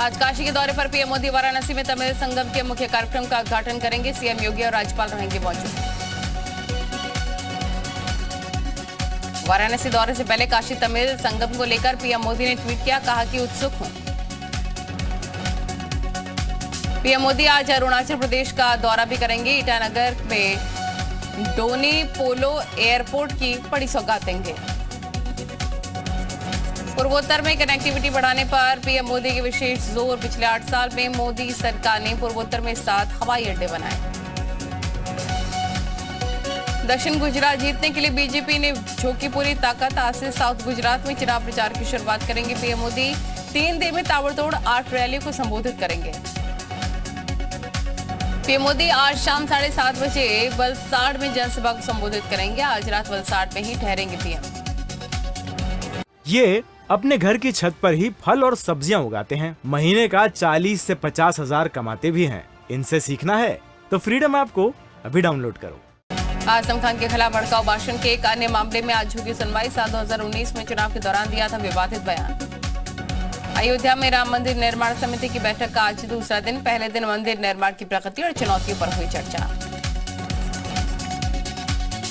आज काशी के दौरे पर पीएम मोदी वाराणसी में तमिल संगम के मुख्य कार्यक्रम का उद्घाटन करेंगे। सीएम योगी और राज्यपाल रहेंगे मौजूद। वाराणसी दौरे से पहले काशी तमिल संगम को लेकर पीएम मोदी ने ट्वीट किया, कहा कि उत्सुक हूं। पीएम मोदी आज अरुणाचल प्रदेश का दौरा भी करेंगे। ईटानगर में डोनी पोलो एयरपोर्ट की बड़ी सौगात देंगे। पूर्वोत्तर में कनेक्टिविटी बढ़ाने पर पीएम मोदी के विशेष जोर। पिछले 8 साल में मोदी सरकार ने पूर्वोत्तर में 7 हवाई अड्डे बनाए। दक्षिण गुजरात जीतने के लिए बीजेपी ने झोंकी पूरी ताकत। आज से साउथ गुजरात में चुनाव प्रचार की शुरुआत करेंगे पीएम मोदी। 3 दिन में ताबड़तोड़ 8 रैलियों को संबोधित करेंगे। पीएम मोदी आज शाम 7:30 बजे वलसाड़ में जनसभा को संबोधित करेंगे। आज रात वलसाड़ में ही ठहरेंगे पीएम। ये अपने घर की छत पर ही फल और सब्जियां उगाते हैं। महीने का 40 से 50 हजार कमाते भी हैं। इनसे सीखना है तो फ्रीडम ऐप को अभी डाउनलोड करो। आजम खान के खिलाफ भड़काऊ भाषण के एक अन्य मामले में आज होगी सुनवाई। साल 2019 में चुनाव के दौरान दिया था विवादित बयान। अयोध्या में राम मंदिर निर्माण समिति की बैठक का आज दूसरा दिन। पहले दिन मंदिर निर्माण की प्रगति और चुनौतियों पर हुई चर्चा।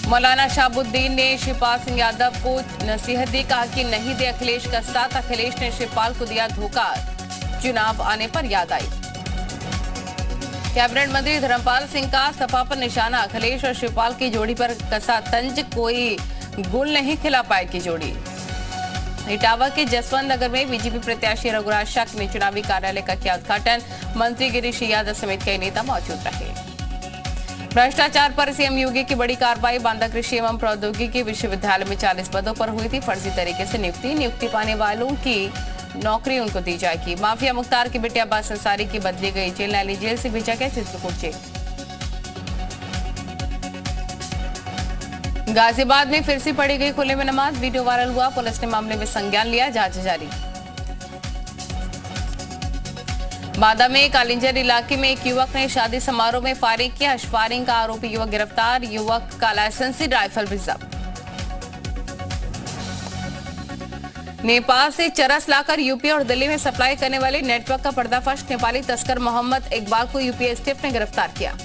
मौलाना शहाबुद्दीन ने शिवपाल सिंह यादव को नसीहत दी, कहा कि नहीं दे अखिलेश का साथ। अखिलेश ने शिवपाल को दिया धोखा, चुनाव आने पर याद आई। कैबिनेट मंत्री धर्मपाल सिंह का सपा पर निशाना। अखिलेश और शिवपाल की जोड़ी पर कसा तंज, कोई गुल नहीं खिला पाएगी जोड़ी। इटावा के जसवंत नगर में बीजेपी प्रत्याशी रघुराज शक ने चुनावी कार्यालय का किया उद्घाटन। मंत्री गिरीश यादव समेत कई नेता मौजूद रहे। भ्रष्टाचार पर सीएम योगी की बड़ी कार्रवाई। बांदा कृषि एवं प्रौद्योगिकी विश्वविद्यालय में 40 पदों पर हुई थी फर्जी तरीके से नियुक्ति पाने वालों की नौकरी उनको दी जाएगी। माफिया मुख्तार की बेटी अब्बास अंसारी की बदली गई जेल। नैली जेल से भेजा गया चित्रकूट जेल। गाजियाबाद में फिर से पढ़ी गई खुले में नमाज। वीडियो वायरल हुआ। पुलिस ने मामले में संज्ञान लिया, जांच जारी। बादा में कालिंजर इलाके में एक युवक ने शादी समारोह में फायरिंग किया। फायरिंग का आरोपी युवक गिरफ्तार। युवक का लाइसेंसी राइफल भी जब्त। नेपाल से चरस लाकर यूपी और दिल्ली में सप्लाई करने वाले नेटवर्क का पर्दाफाश। नेपाली तस्कर मोहम्मद इकबाल को यूपी एसटीएफ ने गिरफ्तार किया।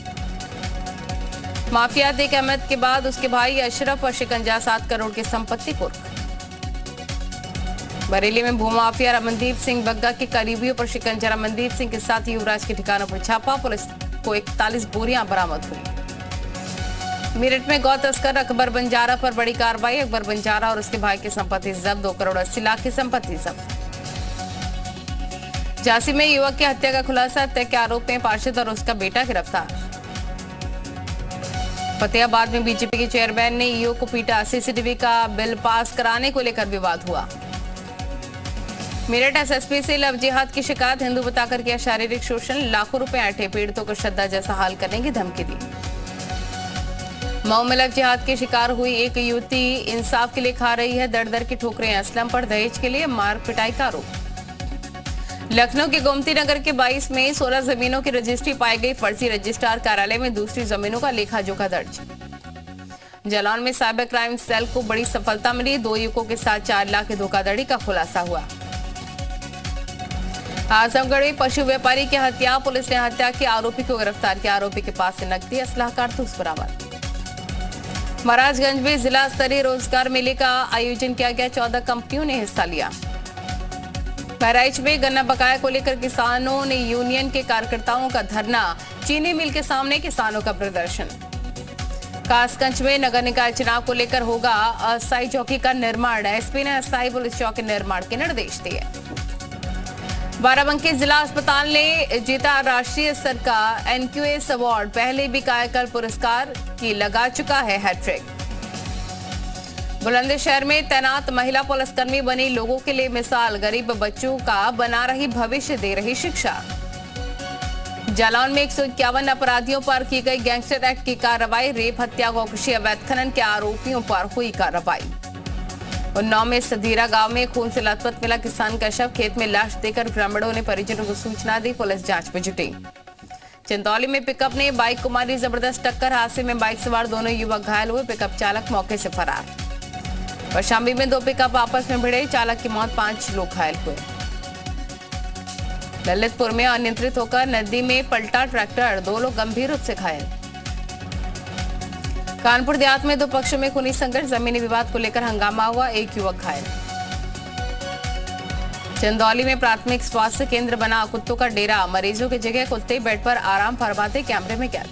माफिया एक अहमद के बाद उसके भाई अशरफ और शिकंजा 7 करोड़ की संपत्ति कुर्क। बरेली में भूमाफिया रमनदीप सिंह बग्गा के करीबियों पर शिकंजा। रमनदीप सिंह के साथ युवराज के ठिकानों पर छापा। पुलिस को 41 बोरियां बरामद हुई। मेरठ में गौ तस्कर अकबर बंजारा पर बड़ी कार्रवाई। अकबर बंजारा और उसके भाई की संपत्ति जब्त। 2 करोड़ 80 लाख की संपत्ति जब्त। झांसी में युवक की हत्या का खुलासा। हत्या के आरोप में पार्षद और उसका बेटा गिरफ्तार। फतेहाबाद में बीजेपी के चेयरमैन ने ईओ को पीटा। सीसीटीवी का बिल पास कराने को लेकर विवाद हुआ। मेरठ एसएसपी से लव जिहाद की शिकायत। हिंदू बताकर किया शारीरिक शोषण। लाखों रुपए ऐंठे। पीड़ितों को श्रद्धा जैसा हाल करने की धमकी दी। मऊ में लव जिहाद की शिकार हुई एक युवती इंसाफ के लिए खा रही है दर-दर की ठोकरें। असलम पर दहेज के लिए मार पिटाई का आरोप। लखनऊ के गोमती नगर के 22 में 16 जमीनों की रजिस्ट्री पाई गई। फर्जी रजिस्ट्रार कार्यालय में दूसरी जमीनों का लेखा जोखा दर्ज। जालौन में साइबर क्राइम सेल को बड़ी सफलता मिली। 2 युवकों के साथ 4 लाख की धोखाधड़ी का खुलासा हुआ। आजमगढ़ में पशु व्यापारी की हत्या। पुलिस ने हत्या के आरोपी को गिरफ्तार किया। आरोपी के पास से नकदी असलाह कारतूस बरामद। महाराजगंज में जिला स्तरीय रोजगार मेले का आयोजन किया गया। 14 कंपनियों ने हिस्सा लिया। बहराइच में गन्ना बकाया को लेकर किसानों ने यूनियन के कार्यकर्ताओं का धरना। चीनी मिल के सामने किसानों का प्रदर्शन। कासगंज में नगर निकाय चुनाव को लेकर होगा अस्थायी चौकी का निर्माण। एसपी ने अस्थायी पुलिस चौकी निर्माण के निर्देश दिए। बाराबंकी जिला अस्पताल ने जीता राष्ट्रीय स्तर का एनक्यूएस अवार्ड। पहले भी कायाकल्प पुरस्कार की लगा चुका है हैट्रिक। बुलंदशहर में तैनात महिला पुलिसकर्मी बनी लोगों के लिए मिसाल। गरीब बच्चों का बना रही भविष्य, दे रही शिक्षा। जालौन में 151 अपराधियों पर की गई गैंगस्टर एक्ट की कार्रवाई। रेप, हत्या, गौकशी, अवैध खनन के आरोपियों पर हुई कार्रवाई। उन्नाव में सदीरा गांव में खून से लथपथ मिला किसान का शव। खेत में लाश देकर ग्रामीणों ने परिजनों को सूचना दी। पुलिस जांच में जुटी। चंदौली में पिकअप ने बाइक को मारी जबरदस्त टक्कर। हादसे में बाइक सवार दोनों युवक घायल हुए। पिकअप चालक मौके से फरार। कौशाम्बी में 2 पिकअप आपस में भिड़े। चालक की मौत, 5 लोग घायल हुए। ललितपुर में अनियंत्रित होकर नदी में पलटा ट्रैक्टर, 2 लोग गंभीर रूप से घायल। कानपुर देहात में 2 पक्षों में खूनी संघर्ष, जमीनी विवाद को लेकर हंगामा हुआ, 1 युवक घायल। चंदौली में प्राथमिक स्वास्थ्य केंद्र बना कुत्तों का डेरा, मरीजों की जगह कुत्ते बेड पर आराम फरमाते, कैमरे में कैद।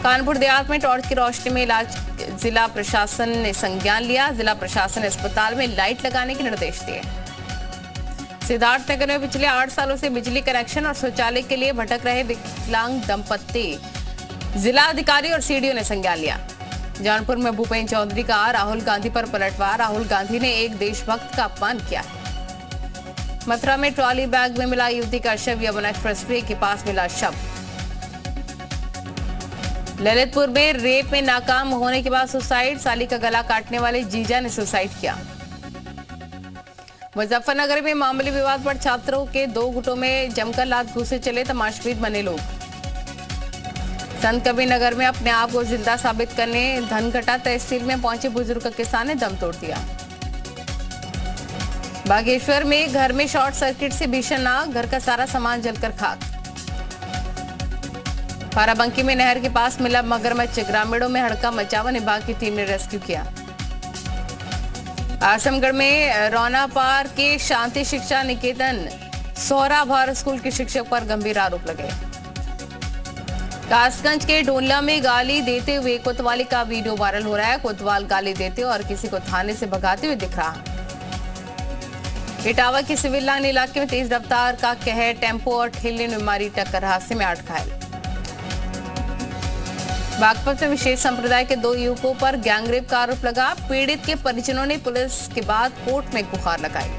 कानपुर देहात में टॉर्च की रोशनी में इलाज, जिला प्रशासन ने संज्ञान लिया, जिला प्रशासन ने अस्पताल में लाइट लगाने के निर्देश दिए। सिद्धार्थनगर में पिछले 8 सालों से बिजली कनेक्शन और शौचालय के लिए भटक रहे विकलांग दंपत्ति, जिला अधिकारी और सीडीओ ने संज्ञान लिया। जौनपुर में भूपेन्द्र चौधरी का राहुल गांधी पर पलटवार, राहुल गांधी ने एक देशभक्त का अपमान किया है। मथुरा में ट्रॉली बैग में मिला युवती का शव, यमुना एक्सप्रेसवे के पास मिला शव। ललितपुर में रेप में नाकाम होने के बाद सुसाइड, साली का गला काटने वाले जीजा ने सुसाइड किया। मुजफ्फरनगर में मामूली विवाद पर छात्रों के 2 गुटों में जमकर लात घूसे चले, तमाशबीन बने लोग। संत कबीर नगर में अपने आप को जिंदा साबित करने धनघटा तहसील में पहुंचे बुजुर्ग किसान ने दम तोड़ दिया। बागेश्वर में घर में शॉर्ट सर्किट से भीषण आग, घर का सारा सामान जलकर खाक। बाराबंकी में नहर के पास मिला मगरमच्छ, ग्रामीणों में हड़का मचा, वन विभाग की टीम ने रेस्क्यू किया। आजमगढ़ में रौनापार के शांति शिक्षा निकेतन सोहरा भारत स्कूल के शिक्षक पर गंभीर आरोप लगे। कासगंज के ढोला में गाली देते हुए कोतवाली का वीडियो वायरल हो रहा है। कोतवाल गाली देते और किसी को थाने से भगाते हुए दिख रहा। इटावा के सिविल लाइन इलाके में तेज रफ्तार का कहर, टेम्पो और ठेले ने मारी टक्कर, हादसे में 8 घायल। बागपत में विशेष संप्रदाय के 2 युवकों पर गैंगरेप का आरोप लगा। पीड़ित के परिजनों ने पुलिस के बाद कोर्ट में गुहार लगाई।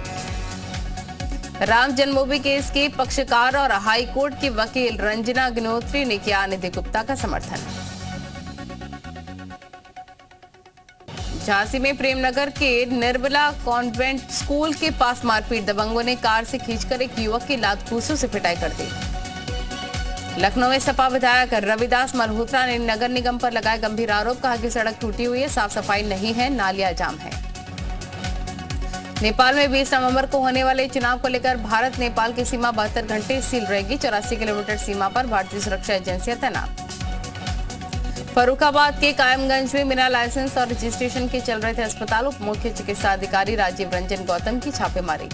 राम जन्मभूमि केस के पक्षकार और हाई कोर्ट की वकील रंजना अग्निहोत्री ने किया निधि गुप्ता का समर्थन। झांसी में प्रेमनगर के निर्मला कॉन्वेंट स्कूल के पास मारपीट, दबंगों ने कार से खींचकर एक युवक की लात घूंसों से पिटाई कर दी। लखनऊ में सपा विधायक रविदास मल्होत्रा ने नगर निगम पर लगाए गंभीर आरोप, कहा कि सड़क टूटी हुई है, साफ सफाई नहीं है, नालियां जाम है। नेपाल में 20 नवंबर को होने वाले चुनाव को लेकर भारत नेपाल की सीमा 72 घंटे सील रहेगी। 84 किलोमीटर सीमा पर भारतीय सुरक्षा एजेंसियां तैनात। फर्रुखाबाद के कायमगंज में बिना लाइसेंस और रजिस्ट्रेशन के चल रहे थे अस्पताल, उप मुख्य चिकित्सा अधिकारी राजीव रंजन गौतम की छापेमारी।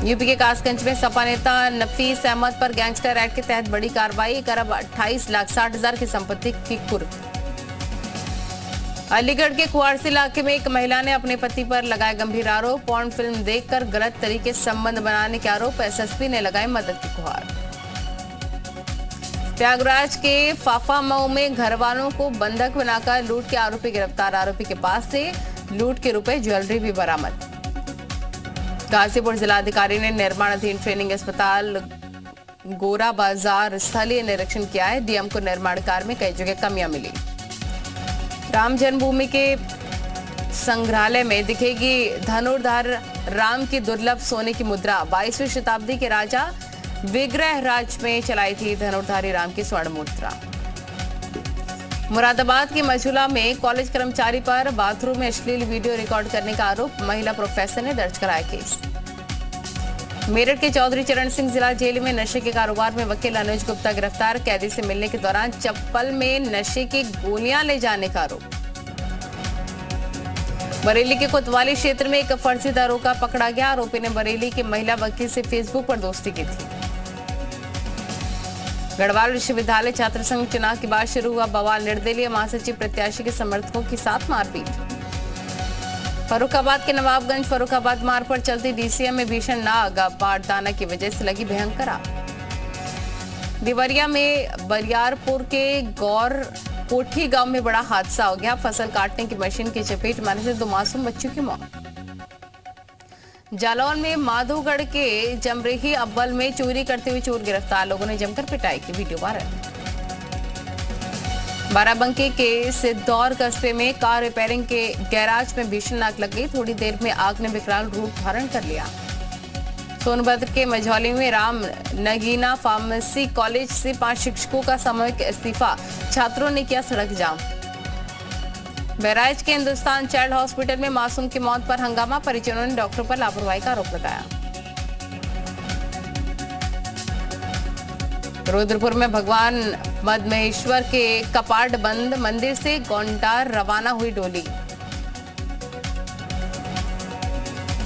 यूपी के कासगंज में सपा नेता नफीस अहमद पर गैंगस्टर एक्ट के तहत बड़ी कार्रवाई, 1,28,60,000 की संपत्ति की कुर्क। अलीगढ़ के कुआरसी इलाके में एक महिला ने अपने पति पर लगाए गंभीर आरोप, पॉर्न फिल्म देखकर गलत तरीके से संबंध बनाने के आरोप, एसएसपी ने लगाई मदद की गुहार। प्रयागराज के फाफामऊ में घरवालों को बंधक बनाकर लूट के आरोपी गिरफ्तार, आरोपी के पास से लूट के रुपए ज्वेलरी भी बरामद। गाजीपुर जिलाधिकारी ने निर्माणाधीन ट्रेनिंग अस्पताल गोरा बाजार स्थलीय निरीक्षण किया है। डीएम को निर्माण कार्य में कई जगह कमियां मिली। राम जन्मभूमि के संग्रहालय में दिखेगी धनुर्धर राम की दुर्लभ सोने की मुद्रा। 22वीं शताब्दी के राजा विग्रहराज में चलाई थी धनुर्धारी राम की स्वर्ण मुद्रा। मुरादाबाद के मझुला में कॉलेज कर्मचारी पर बाथरूम में अश्लील वीडियो रिकॉर्ड करने का आरोप, महिला प्रोफेसर ने दर्ज कराया केस। मेरठ के चौधरी चरण सिंह जिला जेल में नशे के कारोबार में वकील अनुज गुप्ता गिरफ्तार, कैदी से मिलने के दौरान चप्पल में नशे की गोलियां ले जाने का आरोप। बरेली के कोतवाली क्षेत्र में एक फर्जी दारोगा पकड़ा गया, आरोपी ने बरेली के महिला वकील से फेसबुक पर दोस्ती की थी। गढ़वाल विश्वविद्यालय छात्र संघ चुनाव के बाद शुरू हुआ बवाल, निर्दलीय महासचिव प्रत्याशी के समर्थकों के साथ मारपीट। फर्रुखाबाद के नवाबगंज फर्रुखाबाद मार्ग पर चलती डीसीएम में भीषण नाग, बारदाना की वजह से लगी भयंकर आग। देवरिया में बरियारपुर के गौर कोठी गांव में बड़ा हादसा हो गया, फसल काटने की मशीन की चपेट में आने से 2 मासूम बच्चों की मौत। जालौन में माधोगढ़ के जमरेही अव्वल में चोरी करते हुए चोर गिरफ्तार, लोगों ने जमकर पिटाई की, वीडियो वायरल। बाराबंकी के सिद्धौर कस्बे में कार रिपेयरिंग के गैराज में भीषण आग लग गई, थोड़ी देर में आग ने विकराल रूप धारण कर लिया। सोनभद्र के मझौली में राम नगीना फार्मेसी कॉलेज से 5 शिक्षकों का सामूहिक इस्तीफा, छात्रों ने किया सड़क जाम। बहराइच के हिंदुस्तान चाइल्ड हॉस्पिटल में मासूम की मौत पर हंगामा, परिजनों ने डॉक्टर पर लापरवाही का आरोप लगाया। रुद्रपुर में भगवान मदमहेश्वर के कपाट बंद, मंदिर से गोंडार रवाना हुई डोली।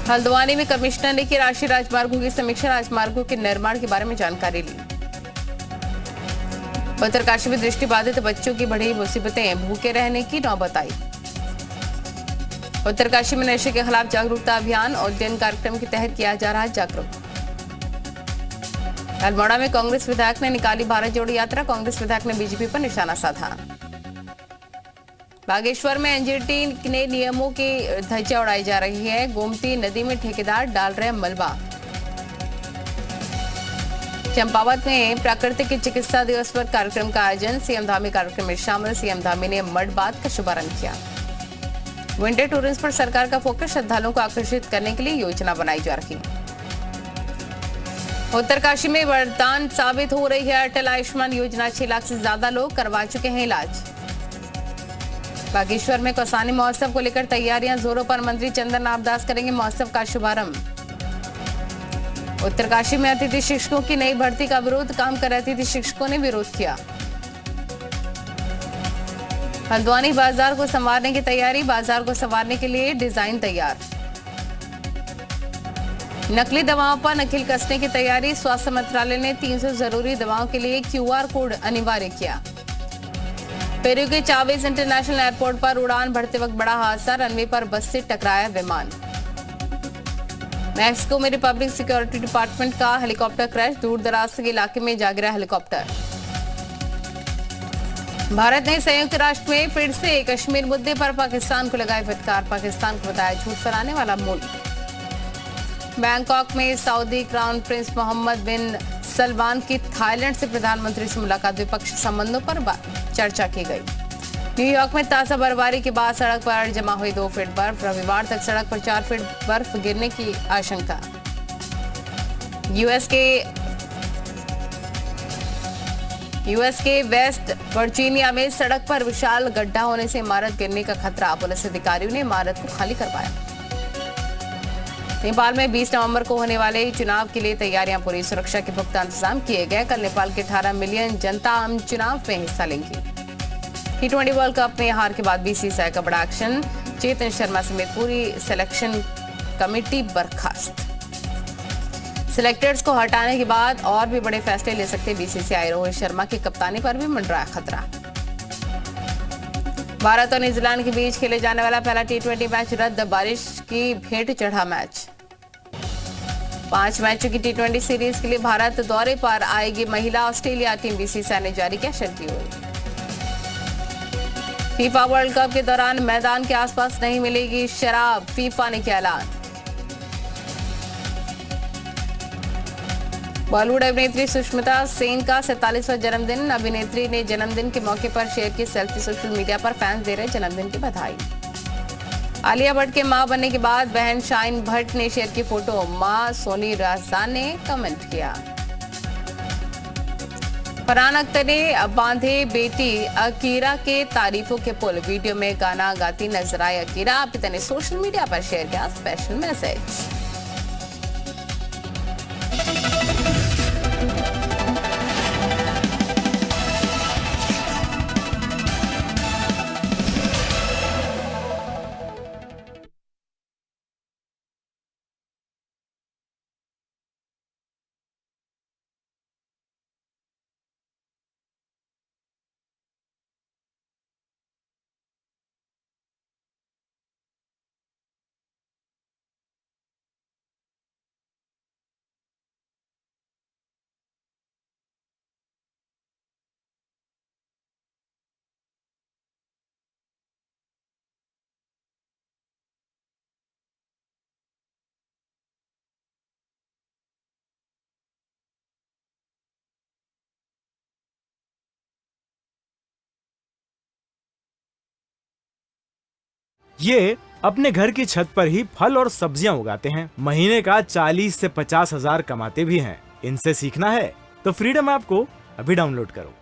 हल्द्वानी में कमिश्नर ने की राष्ट्रीय राजमार्गों की समीक्षा, राजमार्गों के निर्माण के बारे में जानकारी ली। उत्तरकाशी में दृष्टिबाधित बच्चों की बढ़ी मुसीबतें, भूखे रहने की नौबत आई। उत्तरकाशी में नशे के खिलाफ जागरूकता अभियान और उद्यान कार्यक्रम के तहत किया जा रहा है जागरूक। अल्मोड़ा में कांग्रेस विधायक ने निकाली भारत जोड़ो यात्रा, कांग्रेस विधायक ने बीजेपी पर निशाना साधा। बागेश्वर में एनजीटी ने नियमों की धज्जियां उड़ाई जा रही है, गोमती नदी में ठेकेदार डाल रहे मलबा। चंपावत में प्राकृतिक चिकित्सा दिवस पर कार्यक्रम का आयोजन, सीएम धामी कार्यक्रम में शामिल, सीएम धामी ने मड बाथ का शुभारंभ किया। विंटर टूरिज्म पर सरकार का फोकस, श्रद्धालुओं को आकर्षित करने के लिए योजना बनाई जा रही है। उत्तरकाशी में वरदान साबित हो रही है अटल आयुष्मान योजना, 6 लाख से ज्यादा लोग करवा चुके हैं इलाज। बागेश्वर में कौसानी महोत्सव को लेकर तैयारियां जोरों पर, मंत्री चंदन नामदास करेंगे महोत्सव का शुभारंभ। उत्तरकाशी में अतिथि शिक्षकों की नई भर्ती का विरोध, काम कर रहे अतिथि शिक्षकों ने विरोध किया। हल्द्वानी बाजार को संवारने की तैयारी, बाजार को संवारने के लिए डिजाइन तैयार। नकली दवाओं पर नकेल कसने की तैयारी, स्वास्थ्य मंत्रालय ने 300 जरूरी दवाओं के लिए QR कोड अनिवार्य किया। पेरू के चावेज इंटरनेशनल एयरपोर्ट पर उड़ान भरते वक्त बड़ा हादसा, रनवे पर बस से टकराया विमान। मैक्सिको में रिपब्लिक सिक्योरिटी डिपार्टमेंट का हेलीकॉप्टर क्रैश, दूर दराज के इलाके में जा गिरा हेलीकॉप्टर। भारत ने संयुक्त राष्ट्र में फिर से कश्मीर मुद्दे पर पाकिस्तान को लगाई फटकार, पाकिस्तान को बताया झूठ फैलाने वाला मुल्क। बैंकॉक में सऊदी क्राउन प्रिंस मोहम्मद बिन सलमान की थाईलैंड से प्रधानमंत्री से मुलाकात, द्विपक्षीय संबंधों पर चर्चा की गई। न्यूयॉर्क में ताजा बर्फबारी के बाद सड़क पर जमा हुई 2 फीट बर्फ, रविवार तक सड़क पर 4 फीट बर्फ गिरने की आशंका। यूएस के वेस्ट वर्जीनिया में सड़क पर विशाल गड्ढा होने से इमारत गिरने का खतरा, पुलिस अधिकारियों ने इमारत को खाली करवाया। नेपाल में 20 नवंबर को होने वाले चुनाव के लिए तैयारियां पूरी, सुरक्षा के पुख्ता इंतजाम किए गए। कल नेपाल के 18 मिलियन जनता आम चुनाव में हिस्सा लेंगी। T20 वर्ल्ड कप में हार के बाद बीसीसीआई का बड़ा एक्शन, चेतन शर्मा समेत पूरी सिलेक्शन कमेटी बर्खास्त। सिलेक्टर्स को हटाने के बाद और भी बड़े फैसले ले सकते बीसीसीआई, रोहित शर्मा की कप्तानी पर भी मंडराया खतरा। भारत और न्यूजीलैंड के बीच खेले जाने वाला पहला T20 मैच रद्द, बारिश की भेंट चढ़ा मैच। 5 मैचों की T20 सीरीज के लिए भारत दौरे पर आएगी महिला ऑस्ट्रेलिया टीम, बीसीसीआई ने जारी किया शेड्यूल। फीफा वर्ल्ड कप के दौरान मैदान के आसपास नहीं मिलेगी शराब, फीफा ने किया ऐलान। बॉलीवुड अभिनेत्री सुष्मिता सेन का 47वां जन्मदिन, अभिनेत्री ने जन्मदिन के मौके पर शेयर की सेल्फी, सोशल मीडिया पर फैंस दे रहे जन्मदिन की बधाई। आलिया भट्ट के मां बनने के बाद बहन शाइन भट्ट ने शेयर की फोटो, मां सोनी राजदान ने कमेंट किया। फरहान अख्तर ने बांधे बेटी अकीरा के तारीफों के पुल, वीडियो में गाना गाती नजर आई अकीरा, पिता ने सोशल मीडिया पर शेयर किया स्पेशल मैसेज। ये अपने घर की छत पर ही फल और सब्जियां उगाते हैं, महीने का 40 से 50 हजार कमाते भी हैं। इनसे सीखना है तो फ्रीडम ऐप को अभी डाउनलोड करो।